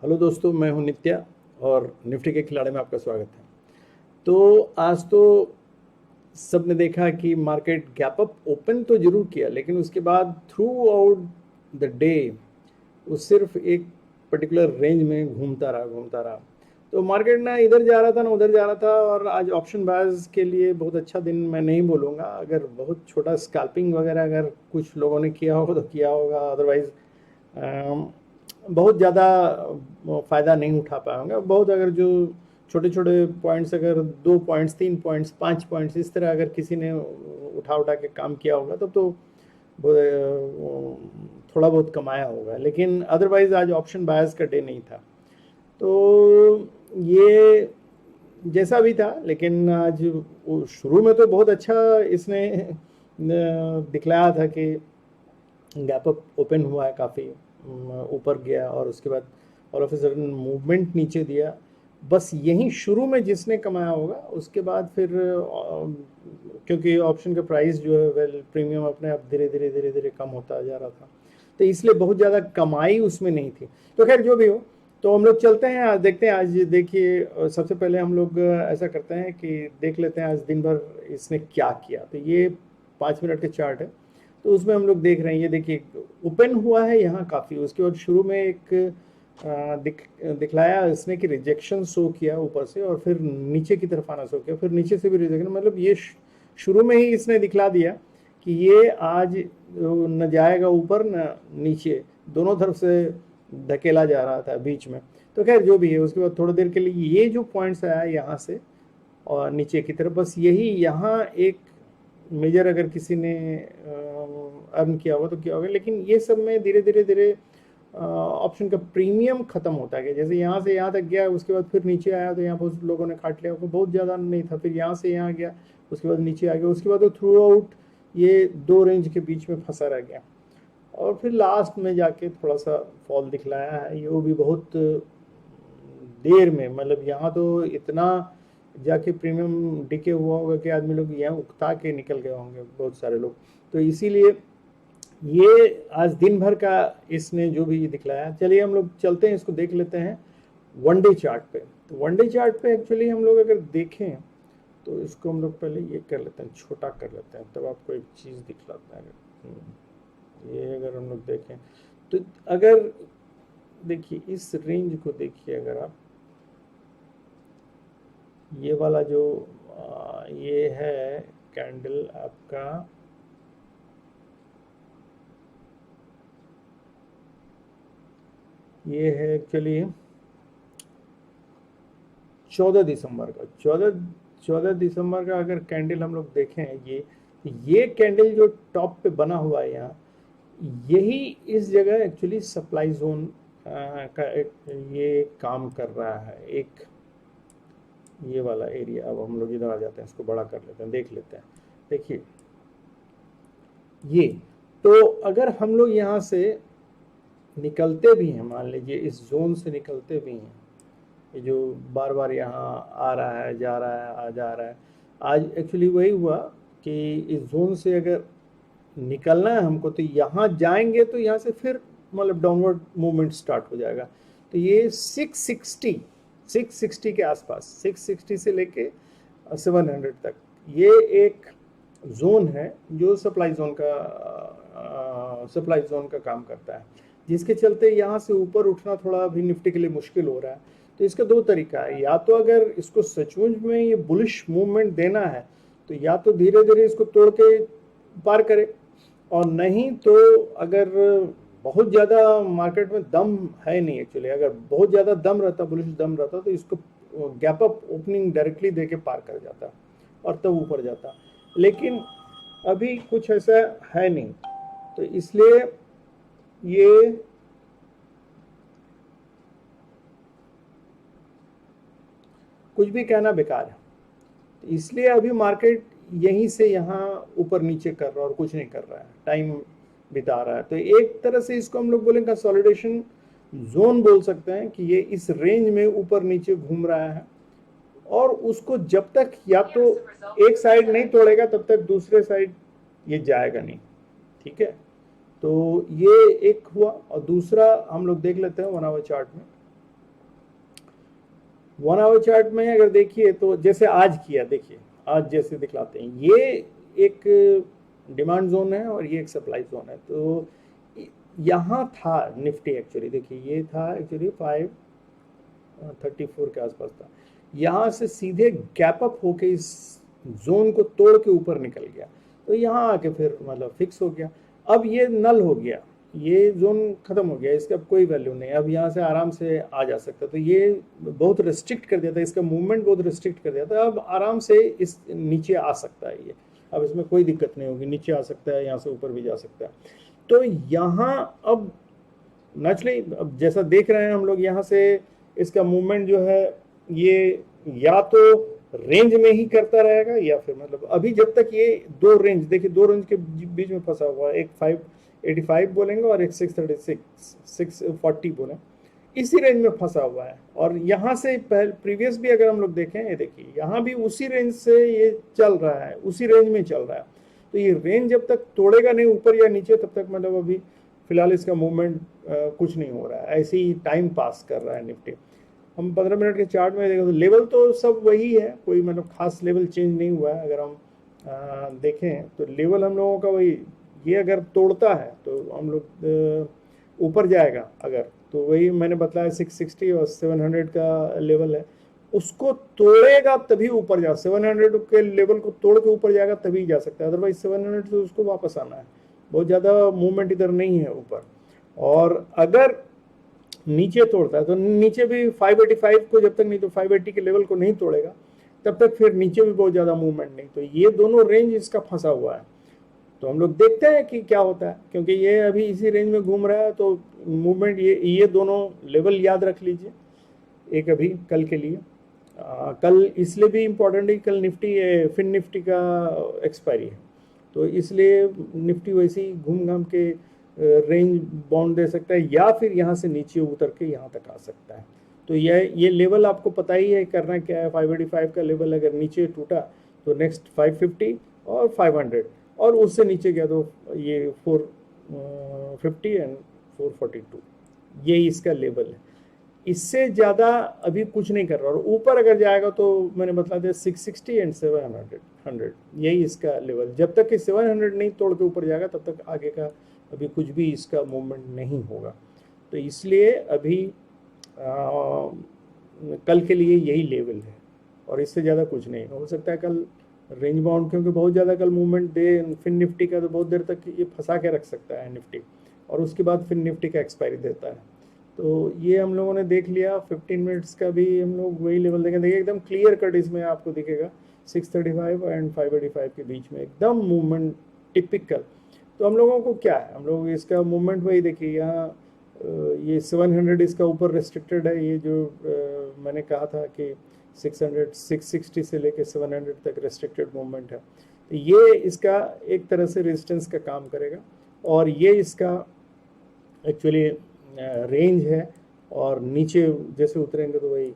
Hello दोस्तों, मैं हूं नित्या और निफ्टी के खिलाड़ी में आपका स्वागत है। तो आज तो सबने देखा कि मार्केट गैप अप ओपन तो जरूर किया, लेकिन उसके बाद थ्रू आउट द डे वो सिर्फ एक पर्टिकुलर रेंज में घूमता रहा। तो मार्केट ना इधर जा रहा था ना उधर जा रहा था, और आज ऑप्शन बायर्स के लिए बहुत अच्छा दिन मैं नहीं बोलूँगा। अगर बहुत छोटा स्कैल्पिंग वगैरह अगर कुछ लोगों ने किया होगा तो किया होगा, अदरवाइज बहुत ज़्यादा फ़ायदा नहीं उठा पाएंगे। बहुत अगर जो छोटे छोटे पॉइंट्स, अगर 2 पॉइंट्स 3 पॉइंट्स 5 पॉइंट्स इस तरह अगर किसी ने उठा के काम किया होगा तब तो थोड़ा बहुत कमाया होगा, लेकिन अदरवाइज आज ऑप्शन बायर्स का डे नहीं था। तो ये जैसा भी था, लेकिन आज शुरू में तो बहुत अच्छा इसने दिखलाया था कि गैप अप ओपन हुआ है, काफ़ी ऊपर गया और उसके बाद all of a sudden movement नीचे दिया। बस यहीं शुरू में जिसने कमाया होगा, उसके बाद फिर क्योंकि ऑप्शन का प्राइस जो है वेल प्रीमियम अपने आप धीरे धीरे धीरे धीरे कम होता जा रहा था, तो इसलिए बहुत ज़्यादा कमाई उसमें नहीं थी। तो खैर जो भी हो, तो हम लोग चलते हैं, आज देखते हैं। आज देखिए, सबसे पहले हम लोग ऐसा करते हैं कि देख लेते हैं आज दिन भर इसने क्या किया। तो ये 5 मिनट के चार्ट है, तो उसमें हम लोग देख रहे हैं। ये देखिए ओपन हुआ है यहाँ काफ़ी, उसके बाद शुरू में एक दिखलाया इसने कि रिजेक्शन शो किया ऊपर से, और फिर नीचे की तरफ आना शो किया, फिर नीचे से भी रिजेक्शन। मतलब ये शुरू में ही इसने दिखला दिया कि ये आज न जाएगा ऊपर न नीचे, दोनों तरफ से धकेला जा रहा था बीच में। तो खैर जो भी है, उसके बाद थोड़ी देर के लिए ये जो पॉइंट्स आया यहाँ से और नीचे की तरफ, बस यही यहाँ एक मेजर अगर किसी ने अर्न किया होगा तो किया होगा। लेकिन ये सब में धीरे धीरे धीरे ऑप्शन का प्रीमियम खत्म होता गया। जैसे यहाँ से यहाँ तक गया, उसके बाद फिर नीचे आया तो यहाँ बहुत लोगों ने काट लिया, वो बहुत ज़्यादा नहीं था। फिर यहाँ से यहाँ गया, उसके बाद नीचे आ गया, उसके बाद तो थ्रू आउट ये दो रेंज के बीच में फंसा रह गया, और फिर लास्ट में जाके थोड़ा सा फॉल दिखलाया है। ये वो भी बहुत देर में, मतलब यहाँ तो इतना जाके प्रीमियम डिके हुआ होगा कि आदमी लोग यहाँ उकता के निकल गए होंगे बहुत सारे लोग। तो इसीलिए ये आज दिन भर का इसने जो भी दिखलाया। चलिए हम लोग चलते हैं, इसको देख लेते हैं वन डे चार्ट पे। तो वन डे चार्ट पे एक्चुअली हम लोग अगर देखें तो इसको हम लोग पहले ये कर लेते हैं, छोटा कर लेते हैं, तब आपको एक चीज़ दिखलाता है। ये अगर हम लोग देखें तो अगर देखिए इस रेंज को देखिए, अगर आप ये वाला जो ये है कैंडल आपका, ये है एक्चुअली 14 दिसंबर का। 14 दिसंबर का अगर कैंडल हम लोग देखें, ये कैंडल जो टॉप पे बना हुआ है यहाँ, यही इस जगह एक्चुअली सप्लाई जोन का एक ये काम कर रहा है। एक ये वाला एरिया, अब हम लोग इधर आ जाते हैं, इसको बड़ा कर लेते हैं, देख लेते हैं। देखिए ये, तो अगर हम लोग यहाँ से निकलते भी हैं, मान लीजिए इस जोन से निकलते भी हैं, ये जो बार बार यहाँ आ रहा है जा रहा है आ जा रहा है, आज एक्चुअली वही हुआ कि इस जोन से अगर निकलना है हमको तो यहाँ जाएंगे, तो यहाँ से फिर मतलब डाउनवर्ड मूवमेंट स्टार्ट हो जाएगा। तो ये 660 के आसपास, 660 से लेके 700 तक ये एक जोन है जो सप्लाई जोन का काम करता है, जिसके चलते यहाँ से ऊपर उठना थोड़ा अभी निफ्टी के लिए मुश्किल हो रहा है। तो इसका दो तरीका है, या तो अगर इसको सचमुच में ये बुलिश मूवमेंट देना है तो या तो धीरे धीरे इसको तोड़ के पार करे, और नहीं तो अगर बहुत ज़्यादा मार्केट में दम है नहीं, एक्चुअली अगर बहुत ज़्यादा दम रहता, बुलिश दम रहता, तो इसको गैप अप ओपनिंग डायरेक्टली दे के पार कर जाता और तब ऊपर जाता। लेकिन अभी कुछ ऐसा है नहीं, तो इसलिए ये कुछ भी कहना बेकार है। इसलिए अभी मार्केट यहीं से यहाँ ऊपर नीचे कर रहा है और कुछ नहीं कर रहा है, टाइम बिता रहा है। तो एक तरह से इसको हम लोग बोलेंगे कंसोलिडेशन जोन बोल सकते हैं, कि ये इस रेंज में ऊपर नीचे घूम रहा है, और उसको जब तक या तो एक साइड नहीं तोड़ेगा तब तक दूसरे साइड ये जाएगा नहीं। ठीक है, तो ये एक हुआ। और दूसरा हम लोग देख लेते हैं 1 आवर चार्ट में। 1 आवर चार्ट में अगर देखिए तो जैसे आज किया, देखिए आज जैसे दिखलाते हैं, ये एक डिमांड जोन है और ये एक सप्लाई जोन है। तो यहाँ था निफ्टी एक्चुअली, देखिए ये था एक्चुअली 534 के आसपास था, यहाँ से सीधे गैप अप होके इस जोन को तोड़ के ऊपर निकल गया, तो यहाँ आके फिर मतलब फिक्स हो गया। अब ये नल हो गया, ये जोन खत्म हो गया, इसका अब कोई वैल्यू नहीं, अब यहाँ से आराम से आ जा सकता। तो ये बहुत रिस्ट्रिक्ट कर दिया था, इसका मूवमेंट बहुत रिस्ट्रिक्ट कर दिया था। अब आराम से इस नीचे आ सकता है ये, अब इसमें कोई दिक्कत नहीं होगी, नीचे आ सकता है, यहाँ से ऊपर भी जा सकता है। तो यहाँ अब नेचुरली अब जैसा देख रहे हैं हम लोग, यहाँ से इसका मूवमेंट जो है ये या तो रेंज में ही करता रहेगा, या फिर मतलब अभी जब तक ये दो रेंज, देखिए दो रेंज के बीच में फंसा हुआ है, एक 585 बोलेंगे और एक 636 640 बोले, इसी रेंज में फंसा हुआ है। और यहाँ से प्रीवियस भी अगर हम लोग देखें, ये देखिए यहाँ भी उसी रेंज से ये चल रहा है, उसी रेंज में चल रहा है। तो ये रेंज जब तक तोड़ेगा नहीं ऊपर या नीचे, तब तक मतलब अभी फिलहाल इसका मूवमेंट कुछ नहीं हो रहा है, ऐसे ही टाइम पास कर रहा है निफ्टी। हम 15 मिनट के चार्ट में देखें तो लेवल तो सब वही है, कोई मतलब खास लेवल चेंज नहीं हुआ है। अगर हम देखें तो लेवल हम लोगों का वही, ये अगर तोड़ता है तो हम लोग ऊपर जाएगा, अगर तो वही मैंने बताया 660 और 700 का लेवल है, उसको तोड़ेगा तभी ऊपर जा, 700 के लेवल को तोड़ के ऊपर जाएगा तभी जा सकता है, अदरवाइज 700 से उसको वापस आना है, बहुत ज़्यादा मूवमेंट इधर नहीं है ऊपर। और अगर नीचे तोड़ता है तो नीचे भी 585 को जब तक नहीं, तो 580 के लेवल को नहीं तोड़ेगा तब तक फिर नीचे भी बहुत ज़्यादा मूवमेंट नहीं। तो ये दोनों रेंज इसका फंसा हुआ है, तो हम लोग देखते हैं कि क्या होता है, क्योंकि ये अभी इसी रेंज में घूम रहा है। तो मूवमेंट ये दोनों लेवल याद रख लीजिए, एक अभी कल के लिए, कल इसलिए भी इम्पोर्टेंट है, कल निफ्टी फिन निफ्टी का एक्सपायरी है, तो इसलिए निफ्टी वैसे ही घूम घाम के रेंज बाउंड दे सकता है, या फिर यहाँ से नीचे उतर के यहाँ तक आ सकता है। तो ये लेवल आपको पता ही है करना क्या है, 585 का लेवल अगर नीचे टूटा तो नेक्स्ट 550 और 500, और उससे नीचे गया तो ये 450 एंड 442, यही इसका लेवल है। इससे ज़्यादा अभी कुछ नहीं कर रहा, और ऊपर अगर जाएगा तो मैंने बता दिया 660 एंड 700, यही इसका लेवल। जब तक कि 700 नहीं तोड़ के ऊपर जाएगा तब तक आगे का अभी कुछ भी इसका मूवमेंट नहीं होगा। तो इसलिए अभी कल के लिए यही लेवल है, और इससे ज़्यादा कुछ नहीं हो सकता है कल रेंज बाउंड, क्योंकि बहुत ज़्यादा कल मूवमेंट दे फिन निफ्टी का, तो बहुत देर तक ये फंसा के रख सकता है निफ्टी, और उसके बाद फिन निफ्टी का एक्सपायरी देता है। तो ये हम लोगों ने देख लिया। 15 मिनट्स का भी हम लोग वही लेवल देखें, देखिए एकदम क्लियर कट इसमें आपको दिखेगा 635 एंड 585 के बीच में एकदम मूवमेंट टिपिकल। तो हम लोगों को क्या है, हम लोग इसका मूवमेंट वही देखिए, यहाँ ये 700 इसका ऊपर रेस्ट्रिक्टेड है, ये जो मैंने कहा था कि 660 से लेके 700 तक रेस्ट्रिक्टेड मूवमेंट है। तो ये इसका एक तरह से रेजिस्टेंस का काम करेगा, और ये इसका एक्चुअली रेंज है। और नीचे जैसे उतरेंगे तो वही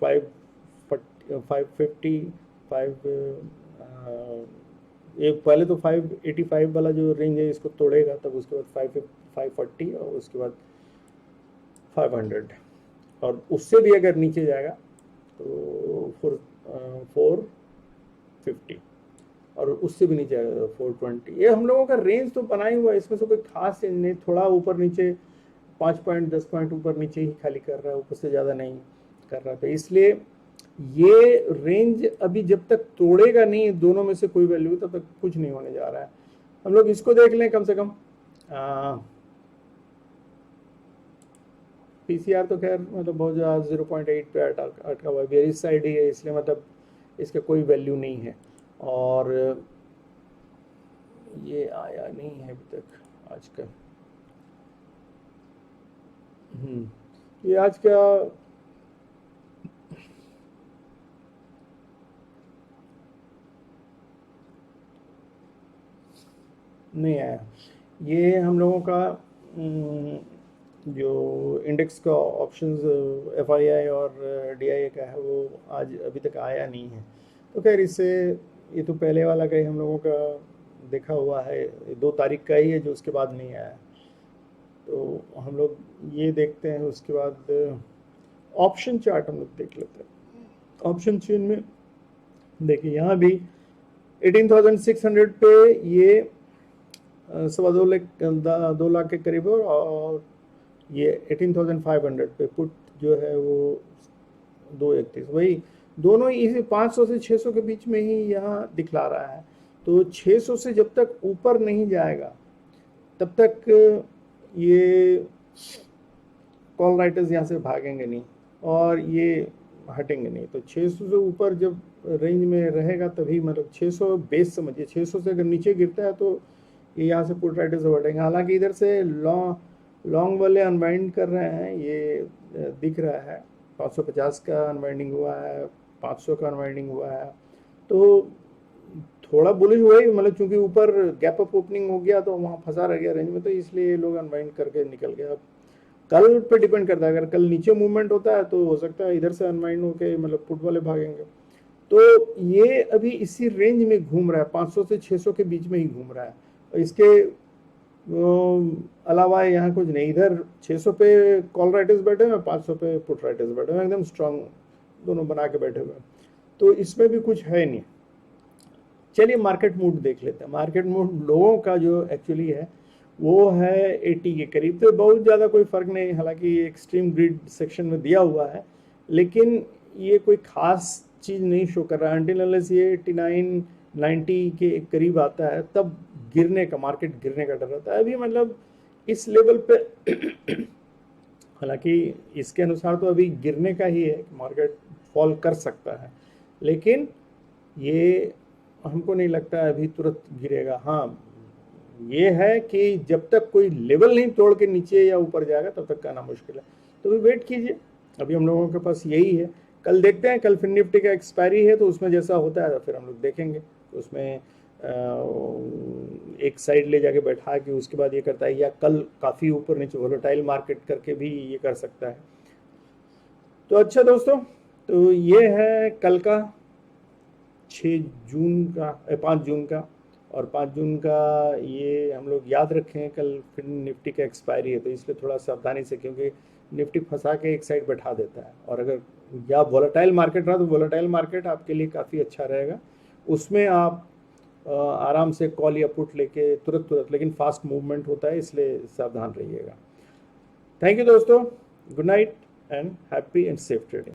550 5 एक पहले तो 585 वाला जो रेंज है इसको तोड़ेगा, तब उसके बाद 540 और उसके बाद 500, और उससे भी अगर नीचे जाएगा तो 450, और उससे भी नीचे आएगा 420। ये हम लोगों का रेंज तो बना ही हुआ है, इसमें से कोई खास चेंज नहीं, थोड़ा ऊपर नीचे 5 पॉइंट 10 पॉइंट ऊपर नीचे ही खाली कर रहा है, ऊपर से ज़्यादा नहीं कर रहा था। इसलिए ये रेंज अभी जब तक तोड़ेगा नहीं दोनों में से कोई वैल्यू, तब तक कुछ नहीं होने जा रहा है। हम लोग इसको देख लें कम से कम, पीसीआर तो खैर मतलब बहुत ज़्यादा 0.8 पे अटका हुआ है, बेरिस साइड ही है, इसलिए मतलब इसका कोई वैल्यू नहीं है। और ये आया नहीं है अभी तक आज का, ये आज का नहीं आया। ये हम लोगों का जो इंडेक्स का ऑप्शंस एफआईआई और डीआईए का है वो आज अभी तक आया नहीं है। तो खैर इससे, ये तो पहले वाला का ही हम लोगों का देखा हुआ है, 2 तारीख का ही है जो उसके बाद नहीं आया। तो हम लोग ये देखते हैं, उसके बाद ऑप्शन चार्ट हम लोग देख लेते हैं। ऑप्शन चेन में देखिए यहाँ भी 18,600 पे ये 2.25 लाख के करीब है, और ये 18,500 पे पुट जो है वो 231, वही दोनों इसी 500 से 600 के बीच में ही यहाँ दिखला रहा है। तो 600 से जब तक ऊपर नहीं जाएगा तब तक ये कॉल राइटर्स यहाँ से भागेंगे नहीं और ये हटेंगे नहीं। तो 600 से ऊपर जब रेंज में रहेगा तभी, मतलब 600 बेस समझिए, 600 से अगर नीचे गिरता है तो ये यहाँ से पुट राइटर्स हटेंगे। हालांकि इधर से लॉन्ग वाले अनवाइंड कर रहे हैं, ये दिख रहा है 550 का अनवाइंडिंग हुआ है, 500 का अनवाइंडिंग हुआ है, तो थोड़ा बुलिश हुआ ही, मतलब चूंकि ऊपर गैप अप ओपनिंग हो गया तो वहाँ फंसा रह गया रेंज में, तो इसलिए लोग अनवाइंड करके निकल गए। अब कल पे डिपेंड करता है, अगर कल नीचे मूवमेंट होता है तो हो सकता है इधर से अनवाइंड होके मतलब पुट वाले भागेंगे। तो ये अभी इसी रेंज में घूम रहा है, 500 से 600 के बीच में ही घूम रहा है। इसके अलावा यहाँ कुछ नहीं। इधर 600 पे कॉल राइटर्स बैठे हुए हैं, 500 पे पुट राइटर्स बैठे हुए हैं, एकदम स्ट्रांग दोनों बना के बैठे हुए हैं, तो इसमें भी कुछ है नहीं। चलिए मार्केट मूड देख लेते हैं। मार्केट मूड लोगों का जो एक्चुअली है वो है 80 के करीब, तो बहुत ज़्यादा कोई फ़र्क नहीं, हालांकि एक्सट्रीम ग्रिड सेक्शन में दिया हुआ है, लेकिन ये कोई ख़ास चीज़ नहीं शो कर रहा है। अनटिल अनलेस ये 89 90 के करीब आता है तब गिरने का, मार्केट गिरने का डर रहता है। अभी मतलब इस लेवल पे हालांकि इसके अनुसार तो अभी गिरने का ही है, मार्केट फॉल कर सकता है, लेकिन ये हमको नहीं लगता है अभी तुरंत गिरेगा। हाँ ये है कि जब तक कोई लेवल नहीं तोड़ के नीचे या ऊपर जाएगा तब तक आना मुश्किल है, तो भी वेट कीजिए। अभी हम लोगों के पास यही है, कल देखते हैं, कल फिर निफ्टी का एक्सपायरी है तो उसमें जैसा होता है तो फिर हम लोग देखेंगे उसमें एक साइड ले जाके बैठा के उसके बाद ये करता है, या कल काफ़ी ऊपर नीचे वोलेटाइल मार्केट करके भी ये कर सकता है। तो अच्छा दोस्तों, तो ये है कल का 5 जून का, और 5 जून का ये हम लोग याद रखें, कल फिर निफ्टी का एक्सपायरी है तो इसलिए थोड़ा सावधानी से, क्योंकि निफ्टी फंसा के एक साइड बैठा देता है, और अगर या वोलेटाइल मार्केट रहा तो वोलेटाइल मार्केट आपके लिए काफ़ी अच्छा रहेगा, उसमें आप आराम से कॉल या पुट लेके तुरंत, लेकिन फास्ट मूवमेंट होता है इसलिए सावधान रहिएगा। थैंक यू दोस्तों, good night and happy and safe trading.